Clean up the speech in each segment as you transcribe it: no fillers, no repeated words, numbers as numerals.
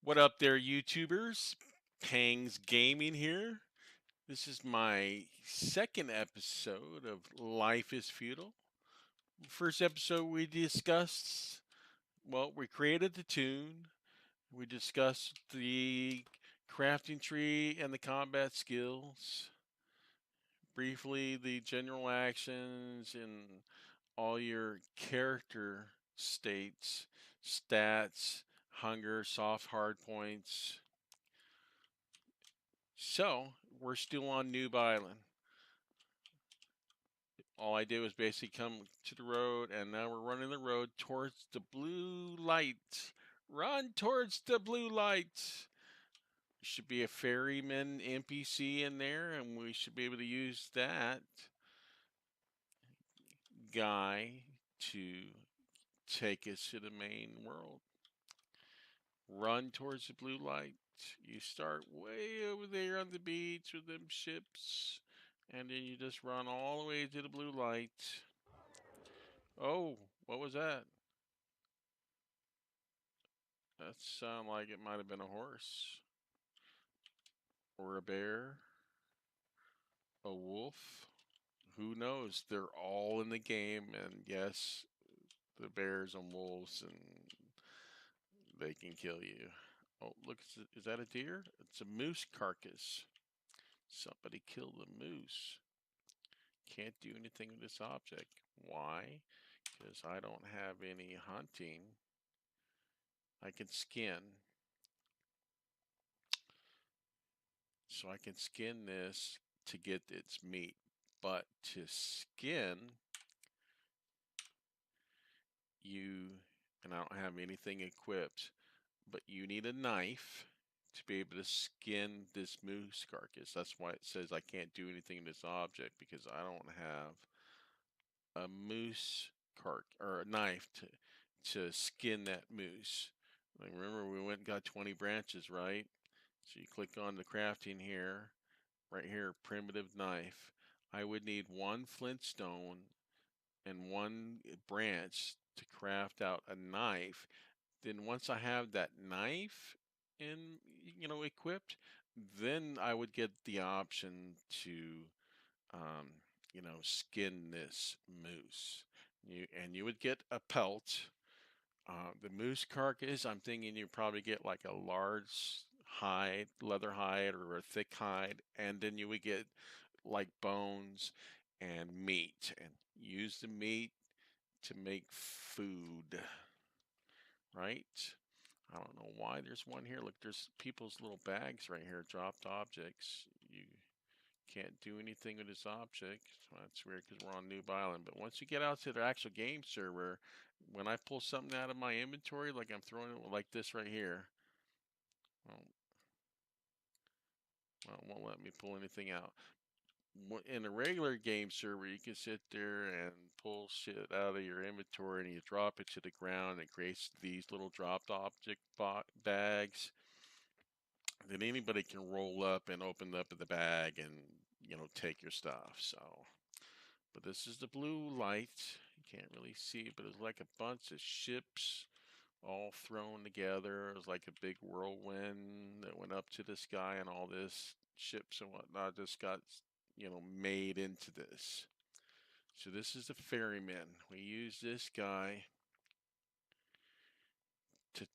What up there, YouTubers? Pangs Gaming here. This is my second episode of Life is Feudal. First episode we discussed, we created the tune, we discussed the crafting tree and the combat skills, briefly the general actions and all your character states, stats, hunger, soft hard points. So, we're still on Newbie Island. All I did was basically come to the road, and now we're running the road towards the blue light. Run towards the blue light. There should be a ferryman NPC in there, and we should be able to use that guy to take us to the main world. Run towards the blue light. You start way over there on the beach with them ships, and then you just run all the way to the blue light. Oh, what was that? That sounded like it might have been a horse. Or a bear. A wolf. Who knows? They're all in the game, and yes, the bears and wolves, and they can kill you. Oh, look, is that a deer? It's a moose carcass. Somebody killed a moose. Can't do anything with this object. Why? Because I don't have any hunting. I can skin. So I can skin this to get its meat. But to skin, and I don't have anything equipped, but you need a knife to be able to skin this moose carcass. That's why it says I can't do anything in this object, because I don't have a moose or a knife to skin that moose. Like, remember, we went and got 20 branches, right? So you click on the crafting here, right here, primitive knife. I would need one flintstone and one branch to craft out a knife. Then once I have that knife equipped, then I would get the option to um, skin this moose. You would get a pelt. The moose carcass, I'm thinking you probably get like a large hide, leather hide, or a thick hide, and then you would get like bones and meat, and use the meat to make food, right? I don't know why there's one here. Look, there's people's little bags right here, dropped objects. You can't do anything with this object. Well, that's weird because we're on Newbie Island. But once you get out to the actual game server, when I pull something out of my inventory, like I'm throwing it like this right here, well, it won't let me pull anything out. In a regular game server, you can sit there and pull shit out of your inventory and you drop it to the ground, and it creates these little dropped object bags that anybody can roll up and open up the bag and take your stuff. So, but this is the blue light. You can't really see it, but it's like a bunch of ships all thrown together. It was like a big whirlwind that went up to the sky, and all this ships and whatnot just got made into this. So this is the ferryman. We use this guy to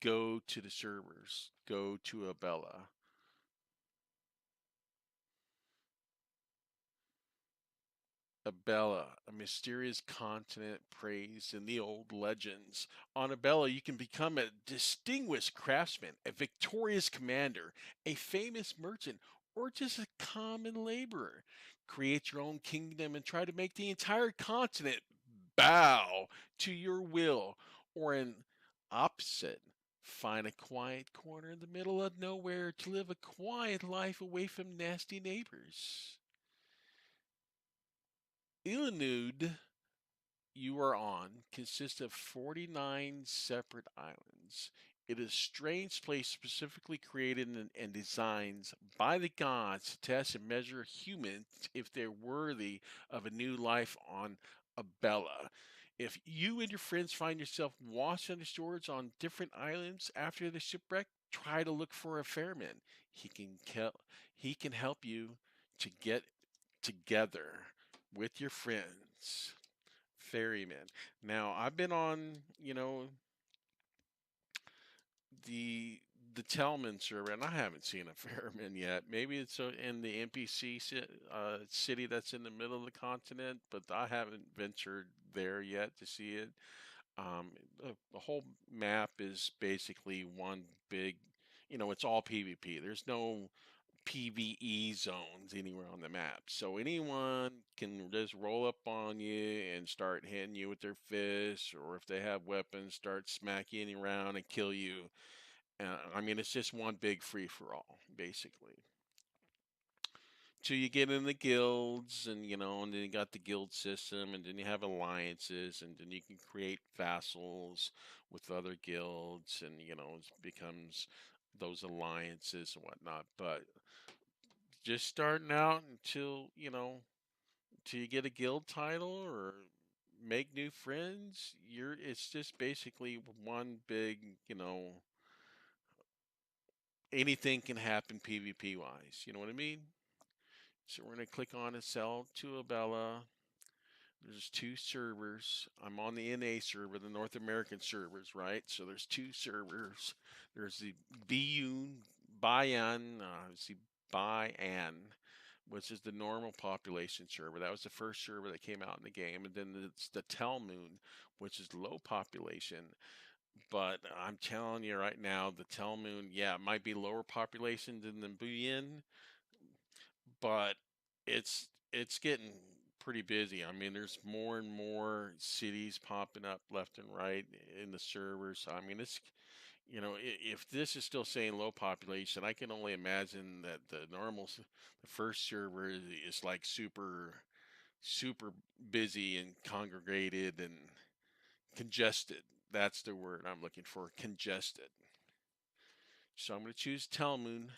go to the servers, go to Abella. Abella, a mysterious continent praised in the old legends. On Abella, you can become a distinguished craftsman, a victorious commander, a famous merchant, or just a common laborer. Create your own kingdom and try to make the entire continent bow to your will. Or an opposite, find a quiet corner in the middle of nowhere to live a quiet life away from nasty neighbors. Illinood you are on consists of 49 separate islands. It is a strange place specifically created and designed by the gods to test and measure humans if they're worthy of a new life on Abella. If you and your friends find yourself washed under swords on different islands after the shipwreck, try to look for a ferryman. He can he can help you to get together with your friends. Ferryman. Now, I've been on, the the Tellman server, and I haven't seen a ferryman yet. Maybe it's in the NPC city that's in the middle of the continent, but I haven't ventured there yet to see it. The whole map is basically one big, it's all PvP. There's no PvE zones anywhere on the map. So anyone can just roll up on you and start hitting you with their fists, or if they have weapons, start smacking you around and kill you. I mean, it's just one big free for all, basically. So you get in the guilds, and then you got the guild system, and then you have alliances, and then you can create vassals with other guilds, and it becomes those alliances and whatnot. But just starting out till you get a guild title or make new friends, it's just basically one big, anything can happen PvP wise. You know what I mean? So we're gonna click on and sell to Abella. There's two servers. I'm on the NA server, the North American servers, right? So there's two servers. There's the let's see, Bayan, which is the normal population server. That was the first server that came out in the game. And then it's the Telmoon, which is low population. But I'm telling you right now, the Telmoon, yeah, it might be lower population than the Buyin, but it's getting pretty busy. I mean, there's more and more cities popping up left and right in the servers. I mean, if this is still saying low population, I can only imagine that the first server is like super busy and congregated and congested. That's the word I'm looking for, congested. So I'm going to choose Telmoon.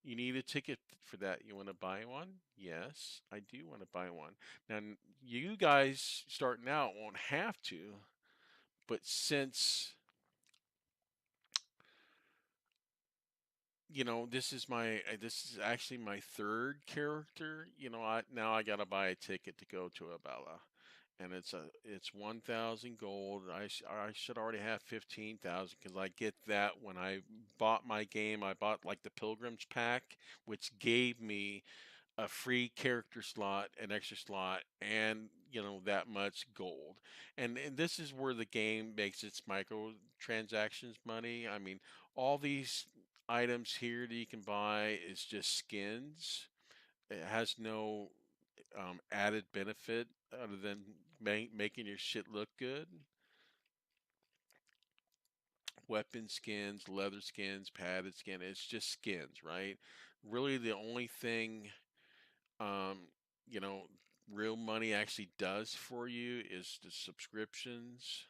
You need a ticket for that. You want to buy one? Yes, I do want to buy one. Now, you guys starting out won't have to, but since, this is actually my third character, now I got to buy a ticket to go to Abella. And it's 1,000 gold. I should already have 15,000 because I get that when I bought my game. I bought like the Pilgrims pack, which gave me a free character slot, an extra slot, and that much gold. And this is where the game makes its microtransactions money. I mean, all these items here that you can buy is just skins. It has no added benefit other than making your shit look good. Weapon skins, leather skins, padded skin. It's just skins, right? Really, the only thing um, you know, real money actually does for you is the subscriptions.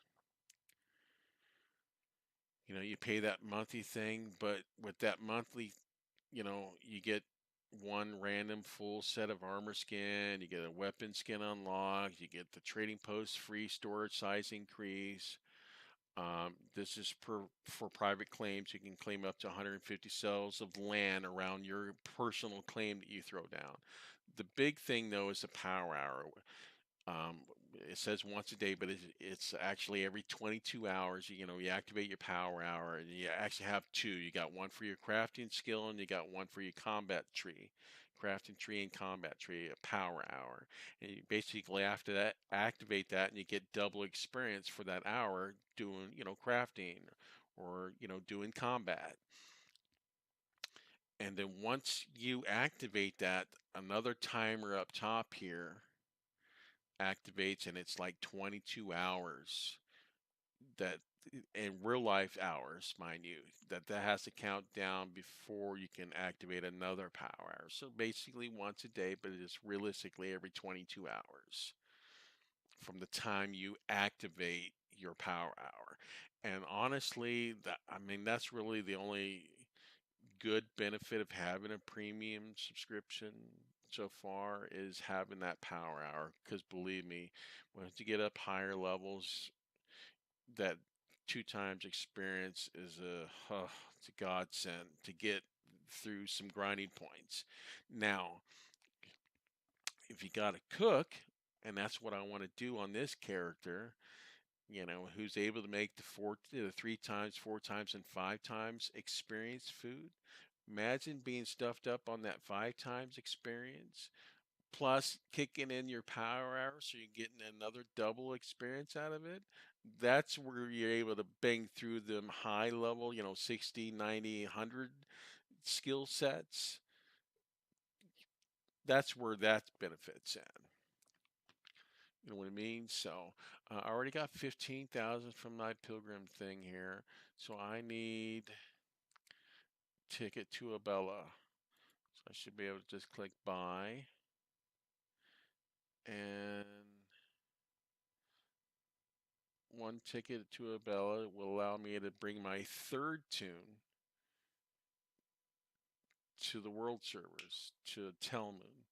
You pay that monthly thing, but with that monthly, you get one random full set of armor skin, you get a weapon skin unlocked, you get the trading post free storage size increase. This is for private claims. You can claim up to 150 cells of land around your personal claim that you throw down. The big thing though is the power hour. Um, it says once a day, but it's actually every 22 hours. You activate your power hour, and you actually have two. You got one for your crafting skill, and you got one for your combat tree, crafting tree and combat tree, a power hour. And you basically after that activate that, and you get double experience for that hour doing crafting or doing combat. And then once you activate that, another timer up top here activates, and it's like 22 hours that in real life hours, mind you, that has to count down before you can activate another power hour. So basically once a day, but it is realistically every 22 hours from the time you activate your power hour. And honestly, that's really the only good benefit of having a premium so far is having that power hour. Because believe me, once you get up higher levels, that two times experience is it's a godsend to get through some grinding points. Now, if you got to cook, and that's what I want to do on this character, who's able to make the three times, four times, and five times experience food. Imagine being stuffed up on that five times experience, plus kicking in your power hour so you're getting another double experience out of it. That's where you're able to bang through them high level, 60, 90, 100 skill sets. That's where that benefits in. You know what I mean? So I already got 15,000 from my pilgrim thing here. So I need ticket to Abella. So I should be able to just click buy. And one ticket to Abella will allow me to bring my third tune to the world servers, to Telmoon.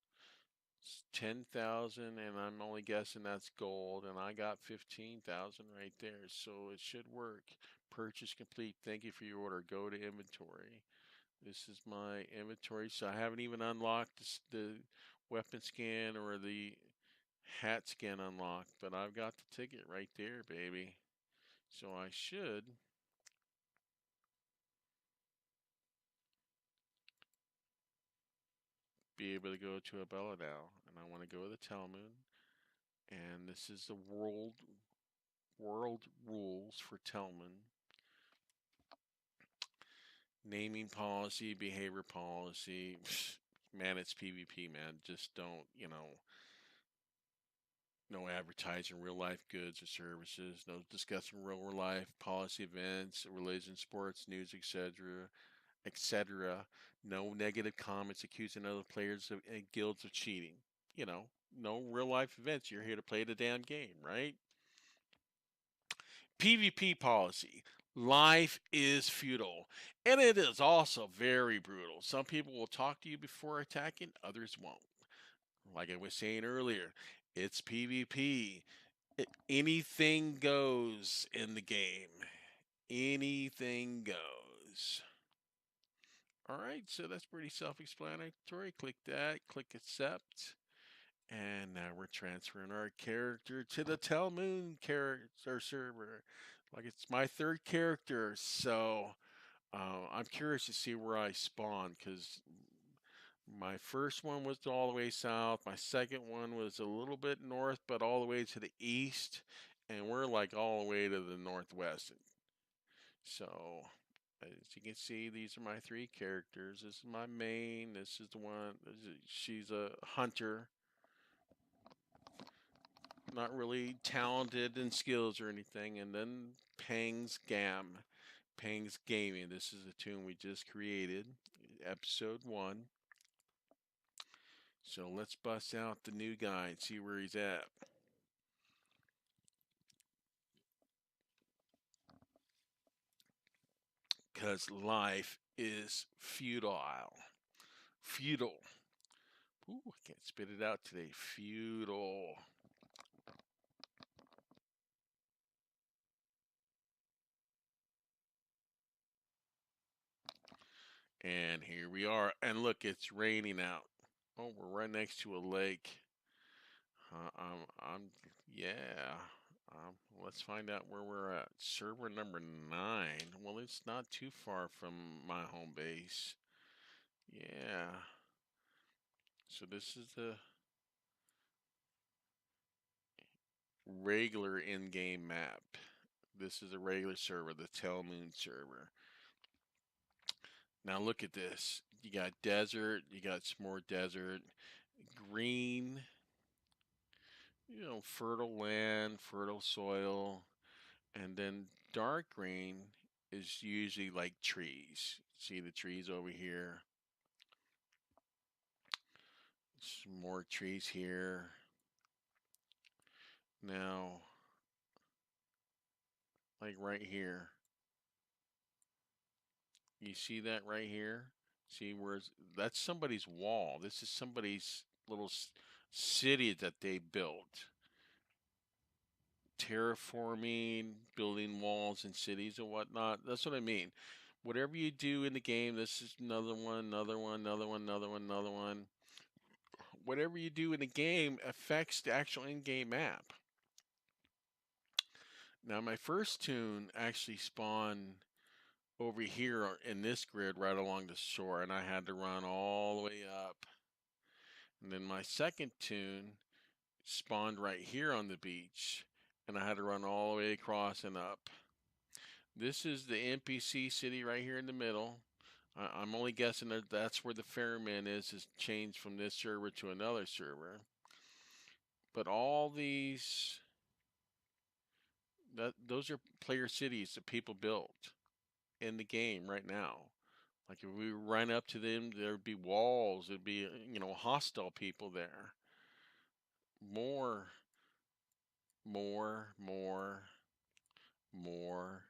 It's 10,000, and I'm only guessing that's gold, and I got 15,000 right there, so it should work. Purchase complete. Thank you for your order. Go to inventory. This is my inventory, so I haven't even unlocked the weapon scan or the hat scan unlocked, but I've got the ticket right there, baby. So I should be able to go to Abella now, and I want to go to the Telmoon, and this is the world rules for Telmoon. Naming policy, behavior policy. Man, it's PvP, man. Just don't, no advertising real life goods or services, no discussing real life policy events, religion, sports, news, etc., etc. No negative comments accusing other players and guilds of cheating. You know, no real life events. You're here to play the damn game, right? PvP policy. Life is feudal, and it is also very brutal. Some people will talk to you before attacking, others won't. Like I was saying earlier, it's PvP. Anything goes in the game. Anything goes. All right, so that's pretty self explanatory. Click that, click accept. And now we're transferring our character to the Telmoon character server. Like it's my third character, so I'm curious to see where I spawn because my first one was all the way south. My second one was a little bit north, but all the way to the east, and we're like all the way to the northwest. So, as you can see, these are my three characters. This is my main. This is the one. She's a hunter, not really talented in skills or anything. And then Pang's Gam, Pang's Gaming. This is a tune we just created, episode 1. So let's bust out the new guy and see where he's at. Because life is feudal. Feudal. Ooh, I can't spit it out today. Feudal. And here we are. And look, it's raining out. Oh, we're right next to a lake. Yeah. Let's find out where we're at. Server number 9. Well, it's not too far from my home base. Yeah. So this is the regular in-game map. This is a regular server, the Telmoon server. Now look at this. You got desert, you got some more desert, green, fertile land, fertile soil, and then dark green is usually like trees. See the trees over here? Some more trees here. Now, like right here. You see that right here? See that's somebody's wall. This is somebody's little city that they built, terraforming, building walls and cities and whatnot. That's what I mean. Whatever you do in the game, this is another one, another one, another one, another one, another one. Whatever you do in the game affects the actual in-game map. Now, my first tune actually spawned over here in this grid right along the shore, and I had to run all the way up. And then my second tune spawned right here on the beach, and I had to run all the way across and up. This is the NPC city right here in the middle. I'm only guessing that that's where the ferryman is changed from this server to another server. But all these, those are player cities that people built in the game right now. Like if we ran up to them, there'd be walls. There'd be, hostile people there. More, more, more, more,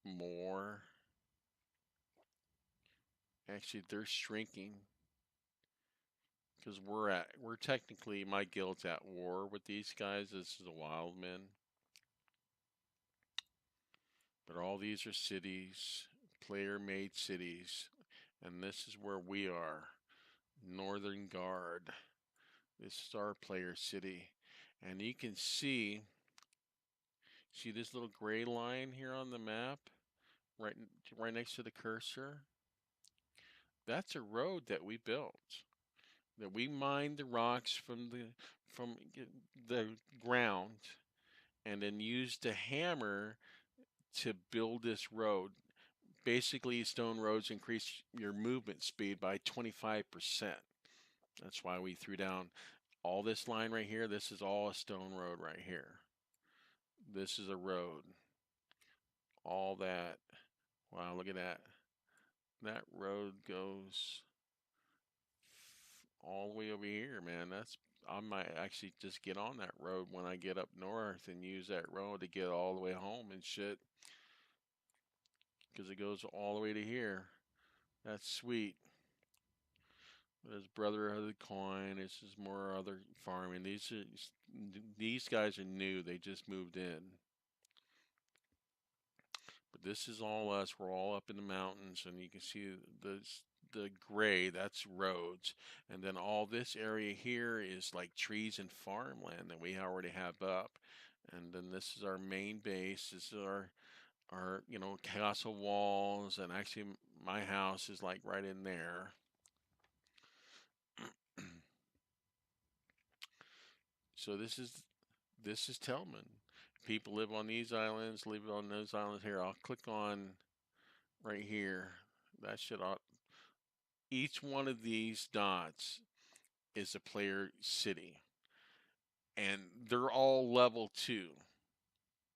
more. Actually, they're shrinking because we're technically, my guild's at war with these guys. This is the wild men. But all these are cities, player-made cities, and this is where we are, Northern Guard. This is our player city, and you can see this little gray line here on the map, right, right next to the cursor. That's a road that we built. That we mined the rocks from the ground, and then used a hammer to build this road. Basically, stone roads increase your movement speed by 25%. That's why we threw down all this line right here. This is all a stone road right here. This is a road. All that. Wow, look at that. That road goes all the way over here, man. I might actually just get on that road when I get up north and use that road to get all the way home and shit. Because it goes all the way to here. That's sweet. There's Brotherhood of the Coin. This is more other farming. These guys are new. They just moved in. But this is all us. We're all up in the mountains, and you can see the gray. That's roads, and then all this area here is like trees and farmland that we already have up. And then this is our main base. This is our castle walls, and actually my house is like right in there. So this is Tellman. People live on these islands, live on those islands here. I'll click on right here. That should each one of these dots is a player city, and they're all level 2.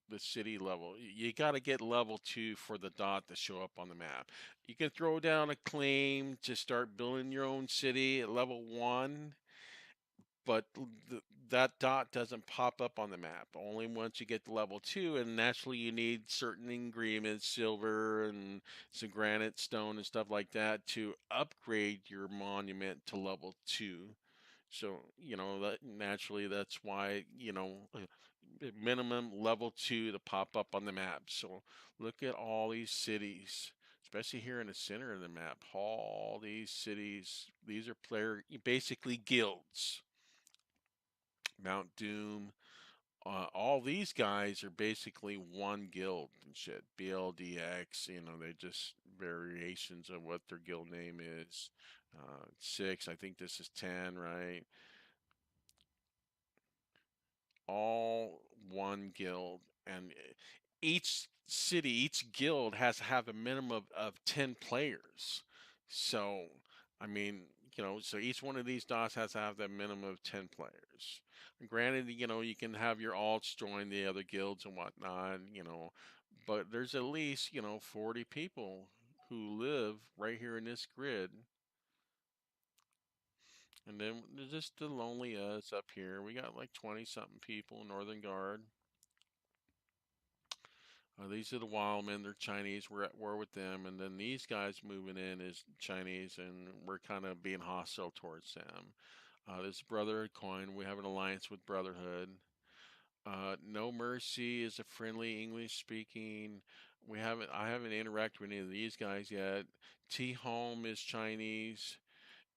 The city level. You got to get level 2 for the dot to show up on the map. You can throw down a claim to start building your own city at level 1, but that dot doesn't pop up on the map. Only once you get to level 2, and naturally you need certain ingredients, silver and some granite, stone, and stuff like that to upgrade your monument to level 2. So, that naturally that's why, minimum level 2 to pop up on the map. So look at all these cities, especially here in the center of the map. All these cities, these are basically guilds. Mount Doom, all these guys are basically one guild and shit. BLDX, they're just variations of what their guild name is. 6, I think this is 10, right? All one guild, and each city, each guild has to have a minimum of 10 players. So, I mean, so each one of these dots has to have that minimum of 10 players. Granted, you can have your alts join the other guilds and whatnot, but there's at least, 40 people who live right here in this grid. And then there's just the lonely us up here. We got like 20 something people, Northern Guard. These are the wild men. They're Chinese. We're at war with them, and then these guys moving in is Chinese, and we're kind of being hostile towards them. This Brotherhood coin. We have an alliance with Brotherhood. No Mercy is a friendly English speaking. I haven't interacted with any of these guys yet. T Home is Chinese,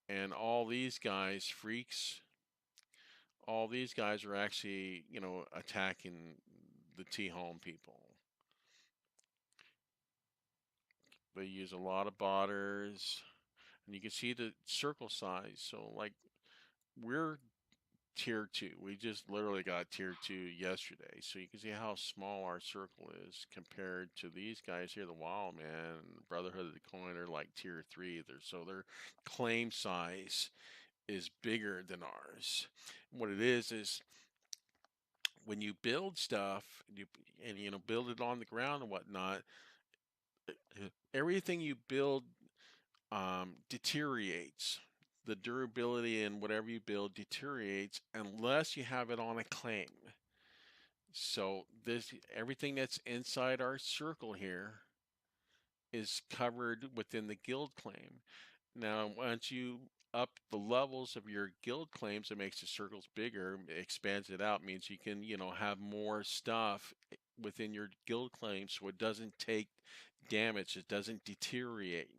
and all these guys, freaks, all these guys are actually, attacking the T Home people. They use a lot of botters, and you can see the circle size. So, like, we're tier two. We just literally got tier two yesterday. So you can see how small our circle is compared to these guys here, the Wild Man, Brotherhood of the Coin are like tier three. So their claim size is bigger than ours. What it is when you build stuff and build it on the ground and whatnot, everything you build deteriorates. The durability in whatever you build deteriorates unless you have it on a claim. So this everything that's inside our circle here is covered within the guild claim. Now, once you up the levels of your guild claims, it makes the circles bigger, it expands it out, means you can, have more stuff within your guild claim so it doesn't take damage, it doesn't deteriorate.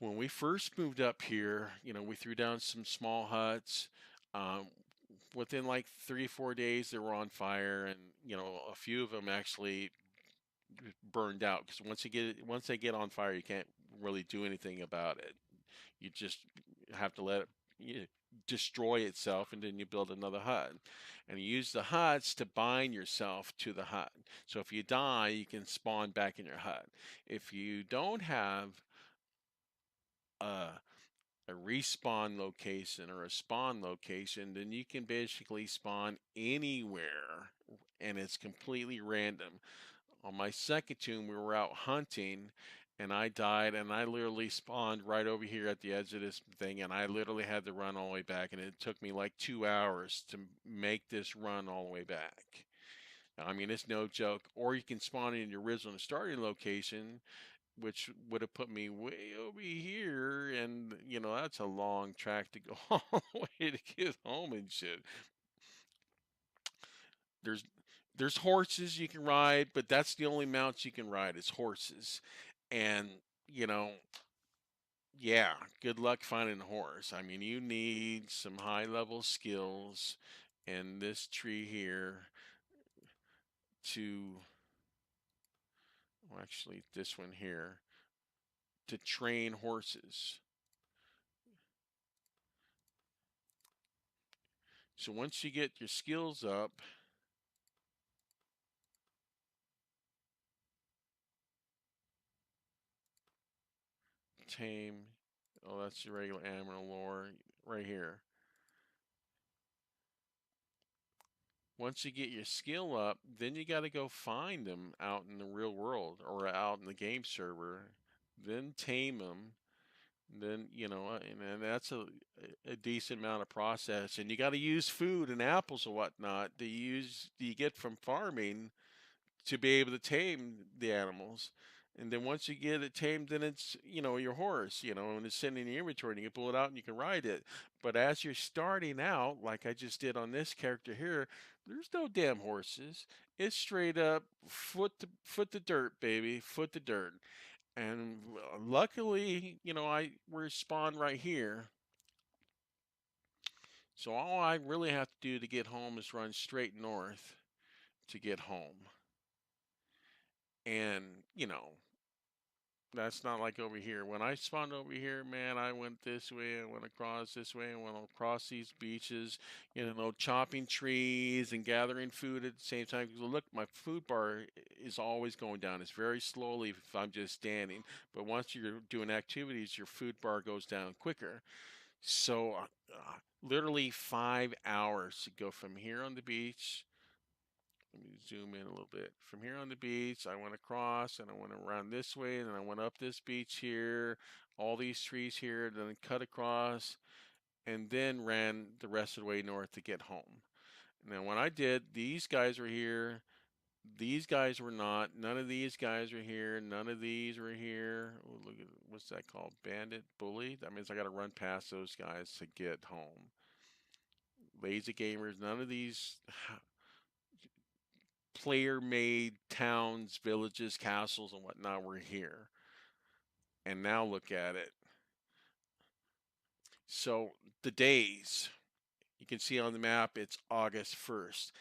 When we first moved up here, we threw down some small huts. Um, Within like 3 or 4 days, they were on fire, and a few of them actually burned out because once they get on fire, you can't really do anything about it. You just have to let it destroy itself, and then you build another hut. And you use the huts to bind yourself to the hut. So if you die, you can spawn back in your hut. If you don't have a a respawn location or a spawn location, then you can basically spawn anywhere and it's completely random. On my second tomb, we were out hunting and I died and I literally spawned right over here at the edge of this thing and I literally had to run all the way back and it took me like 2 hours to make this run all the way back. I mean, it's no joke. Or you can spawn in your original starting location, which would have put me way over here, and that's a long track to go all the way to get home and shit. There's there's horses you can ride, but that's the only mounts you can ride is horses. And, you know, yeah, good luck finding a horse. I mean, you need some high level skills in this tree here to, well, actually, this one here, to train horses. So once you get your skills up, tame. Oh, that's the regular animal lore right here. Once you get your skill up, then you got to go find them out in the real world or out in the game server. Then tame them. Then and that's a decent amount of process. And you got to use food and apples and whatnot that you get from farming to be able to tame the animals. And then once you get it tamed, then it's, your horse, and it's sitting in your inventory and you can pull it out and you can ride it. But as you're starting out, like I just did on this character here, there's no damn horses. It's straight up foot the dirt, baby, foot the dirt. And luckily, I we're spawned right here. So all I really have to do to get home is run straight north to get home. And, that's not like over here. When I spawned over here, man, I went this way, I went across this way, I went across these beaches, chopping trees and gathering food at the same time. Because look, my food bar is always going down. It's very slowly if I'm just standing. But once you're doing activities, your food bar goes down quicker. So, literally 5 hours to go from here on the beach. Let me zoom in a little bit. From here on the beach, I went across and I went around this way, and then I went up this beach here, all these trees here, then cut across, and then ran the rest of the way north to get home. Now, when I did, these guys were here. These guys were not. None of these guys were here. None of these were here. Oh, look at what's that called? Bandit, bully. That means I got to run past those guys to get home. Lazy gamers. None of these player-made towns, villages, castles, and whatnot were here. And now look at it. So the days. You can see on the map it's August 1st.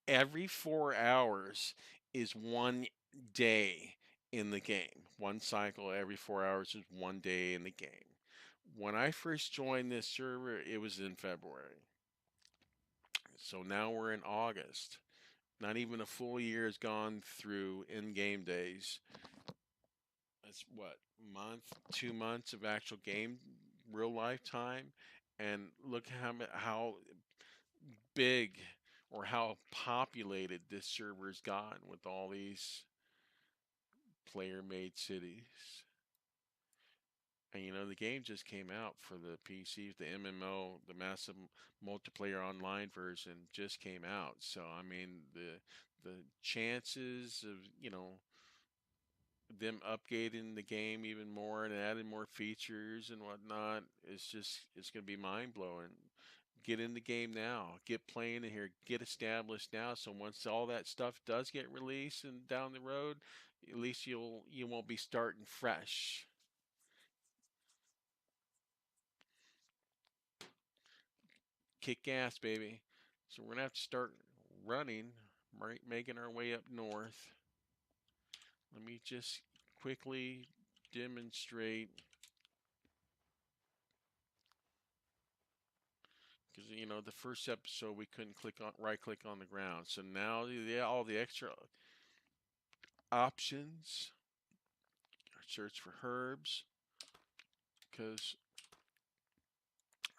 Every 4 hours is one day in the game. One cycle every 4 hours is one day in the game. When I first joined this server, it was in February. So now we're in August. Not even a full year has gone through in game days. That's what, month, 2 months of actual game, real life time. And look how big or how populated this server's gotten with all these player made cities. And the game just came out for the PCs, the MMO, the massive multiplayer online version just came out. So I mean the chances of, them updating the game even more and adding more features and whatnot it's gonna be mind blowing. Get in the game now, get playing in here, get established now. So once all that stuff does get released and down the road, at least you won't be starting fresh. Kick ass, baby. So we're gonna have to start running, right, making our way up north. Let me just quickly demonstrate because the first episode we couldn't click on right click on the ground. So now all the extra options, search for herbs because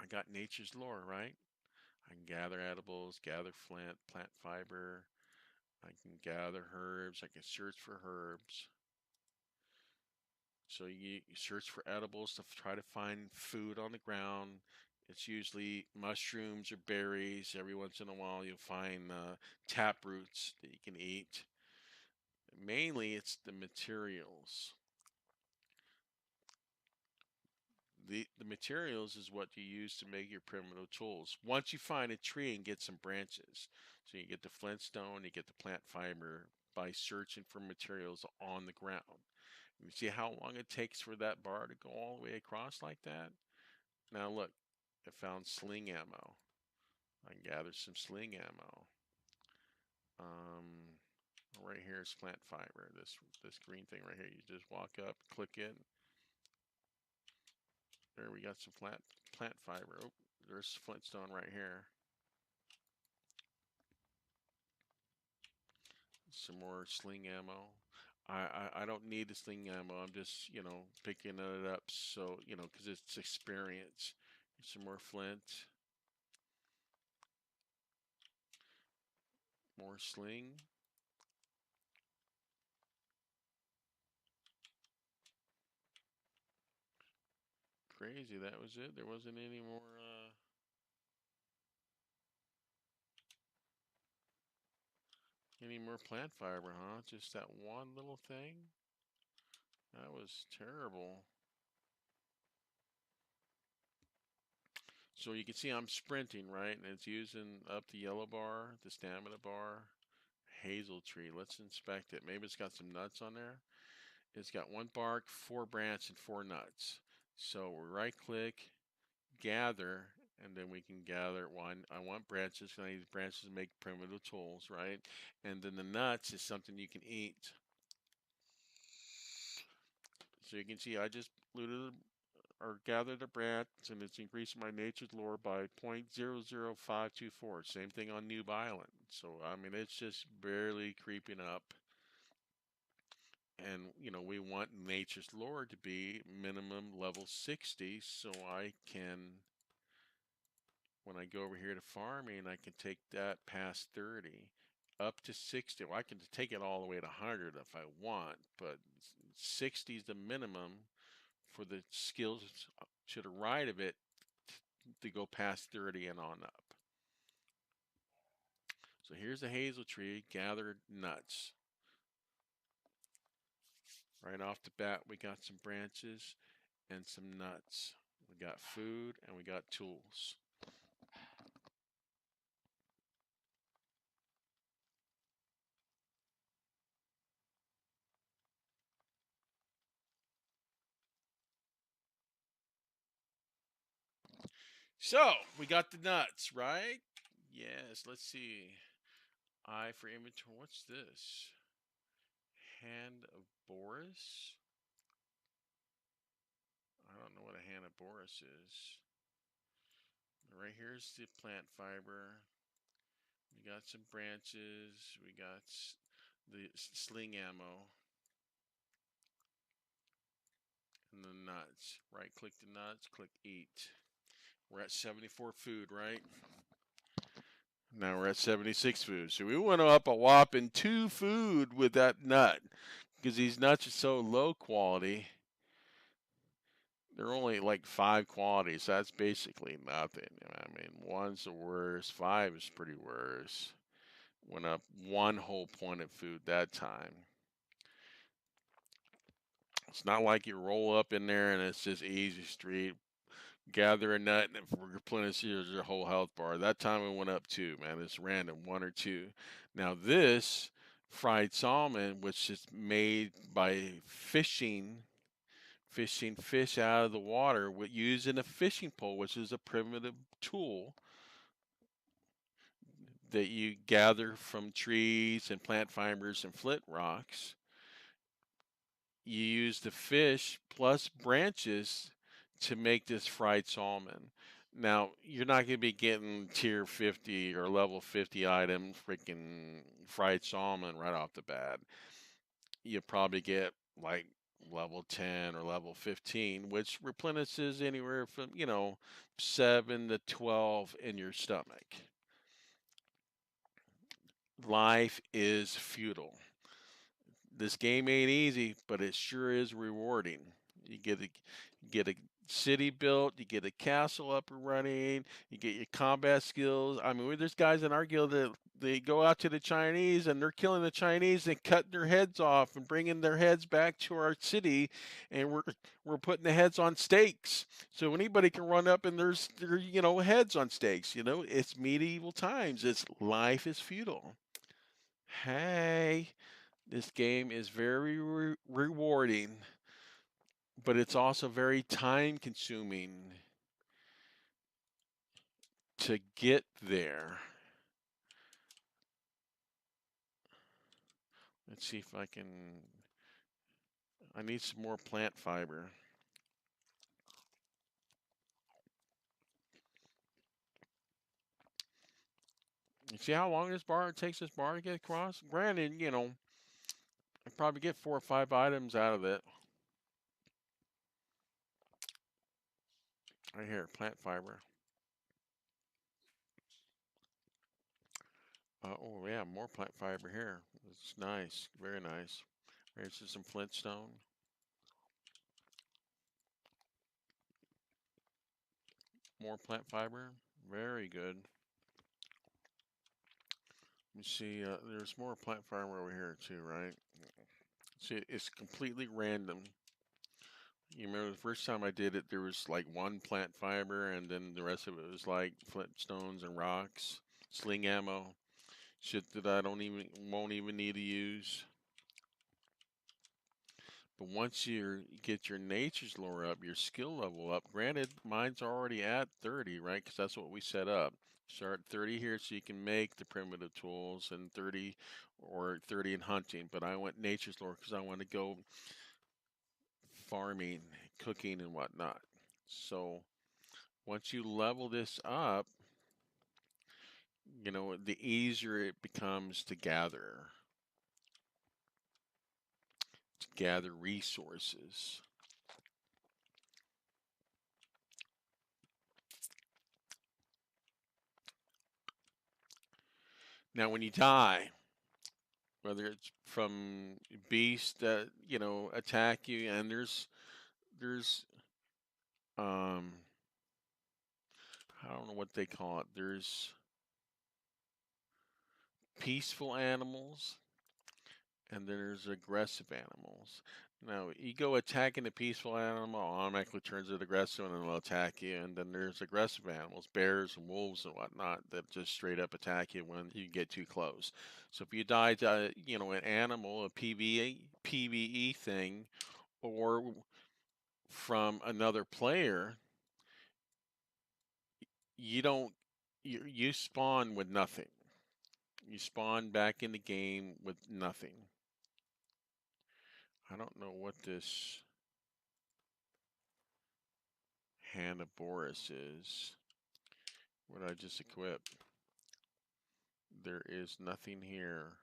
I got nature's lore, right? I can gather edibles, gather flint, plant fiber. I can gather herbs. I can search for herbs. So you search for edibles to try to find food on the ground. It's usually mushrooms or berries. Every once in a while, you'll find tap roots that you can eat. Mainly, it's the materials. The materials is what you use to make your primitive tools. Once you find a tree and get some branches, so you get the flintstone, you get the plant fiber by searching for materials on the ground. You see how long it takes for that bar to go all the way across like that? Now look, I found sling ammo. I can gather some sling ammo. Um, right here is plant fiber. This green thing right here. You just walk up, click it. There we got some plant fiber. Oh, there's flintstone right here. Some more sling ammo. I don't need the sling ammo. I'm just picking it up so because it's experience. Some more flint. More sling. Crazy. That was it. There wasn't any more. Any more plant fiber, huh? Just that one little thing? That was terrible. So you can see I'm sprinting, right? And it's using up the yellow bar, the stamina bar. Hazel tree. Let's inspect it. Maybe it's got some nuts on there. It's got one bark, four branch, and four nuts. So we right click, gather, and then we can gather one. I want branches, because I need branches to make primitive tools, right? And then the nuts is something you can eat. So you can see I just looted or gathered a branch and it's increasing my nature's lore by 0.00524. Same thing on Newbie Island. So I mean it's just barely creeping up. And we want nature's lore to be minimum level 60 so I can when I go over here to farming I can take that past 30 up to 60. Well, I can take it all the way to 100 if I want, but 60 is the minimum for the skills to the right of it to go past 30 and on up. So here's the hazel tree, gathered nuts. Right off the bat, we got some branches and some nuts. We got food and we got tools. So we got the nuts, right? Yes, let's see. I for inventory. What's this? Hand of Boris? I don't know what a hand of Boris is. Right here's the plant fiber. We got some branches. We got the sling ammo and the nuts. Right click the nuts, click eat. We're at 74 food, right? Now we're at 76 food. So we went up a whopping 2 food with that nut because these nuts are so low quality. They're only like 5 qualities. So that's basically nothing. I mean, one's the worst. 5 is pretty worse. Went up 1 whole point of food that time. It's not like you roll up in there and it's just easy street. Gather a nut and if we're replenish your whole health bar. That time it went up 2, man. It's random, 1 or 2. Now this fried salmon, which is made by fishing fish out of the water with using a fishing pole, which is a primitive tool that you gather from trees and plant fibers and flint rocks. You use the fish plus branches to make this fried salmon. Now, you're not going to be getting tier 50 or level 50 item freaking fried salmon right off the bat. You probably get like level 10 or level 15, which replenishes anywhere from, 7 to 12 in your stomach. Life is feudal. This game ain't easy, but it sure is rewarding. You get a city built, you get a castle up and running, you get your combat skills. I mean, there's guys in our guild that they go out to the Chinese and they're killing the Chinese and cutting their heads off and bringing their heads back to our city, and we're putting the heads on stakes. So anybody can run up and there's heads on stakes. It's medieval times. It's life is feudal. Hey. This game is very rewarding, but it's also very time consuming to get there. Let's see if I can. I need some more plant fiber. You see how long it takes this bar to get across? Granted, I probably get 4 or 5 items out of it. Right here, plant fiber. Oh yeah, more plant fiber here. It's nice, very nice. Here's some flintstone. More plant fiber. Very good. Let me see. There's more plant fiber over here too, right? See, it's completely random. You remember the first time I did it, there was like one plant fiber, and then the rest of it was like flintstones and rocks, sling ammo, shit that I don't even won't even need to use. But once you get your nature's lore up, your skill level up, granted, mine's already at 30, right? Because that's what we set up. Start 30 here so you can make the primitive tools, and 30 or 30 in hunting. But I went nature's lore because I want to go farming, cooking, and whatnot. So once you level this up, the easier it becomes to gather resources. Now, when you die, whether it's from beasts that attack you, and there's um I don't know what they call it. There's peaceful animals and then there's aggressive animals. Now, you go attacking a peaceful animal, automatically turns it aggressive and then will attack you. And then there's aggressive animals, bears and wolves and whatnot, that just straight up attack you when you get too close. So if you die to, an animal, a PvE thing, or from another player, you don't, you spawn with nothing. You spawn back in the game with nothing. I don't know what this Boris is. What I just equipped. There is nothing here.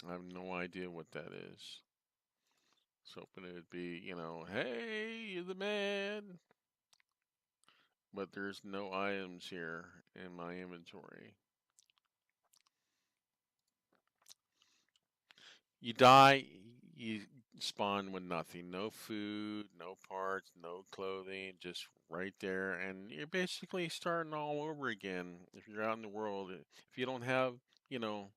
I have no idea what that is. I was hoping it would be, hey, you're the man. But there's no items here in my inventory. You die, you spawn with nothing. No food, no parts, no clothing, just right there. And you're basically starting all over again if you're out in the world. If you don't have, you know,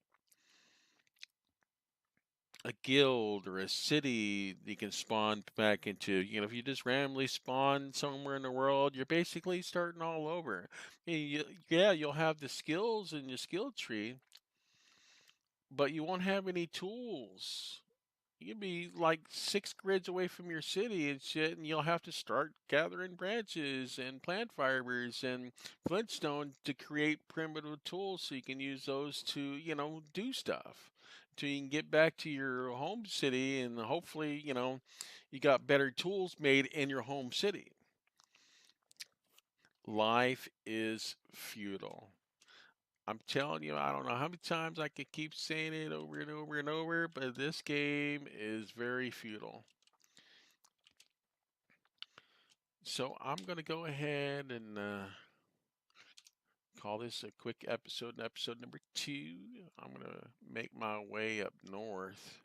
a guild or a city you can spawn back into. If you just randomly spawn somewhere in the world, you're basically starting all over. Yeah, you'll have the skills in your skill tree, but you won't have any tools. You'd be like 6 grids away from your city and shit, and you'll have to start gathering branches and plant fibers and flintstone to create primitive tools so you can use those to, do stuff. Till you can get back to your home city and hopefully, you got better tools made in your home city. Life is feudal. I'm telling you, I don't know how many times I could keep saying it over and over and over, but this game is very feudal. So I'm going to go ahead and call this a quick episode, episode number 2. I'm going to make my way up north.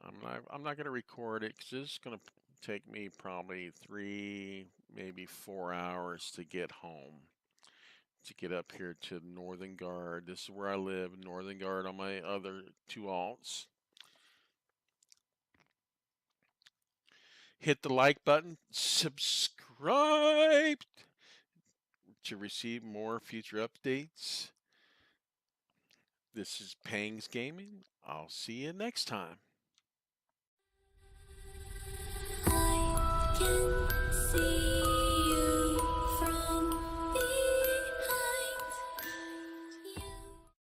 I'm not going to record it because this is going to take me probably 3, maybe 4 hours to get home. To get up here to Northern Guard. This is where I live, Northern Guard on my other 2 alts. Hit the like button, subscribe to receive more future updates. This is Pangs Gaming. I'll see you next time. I can see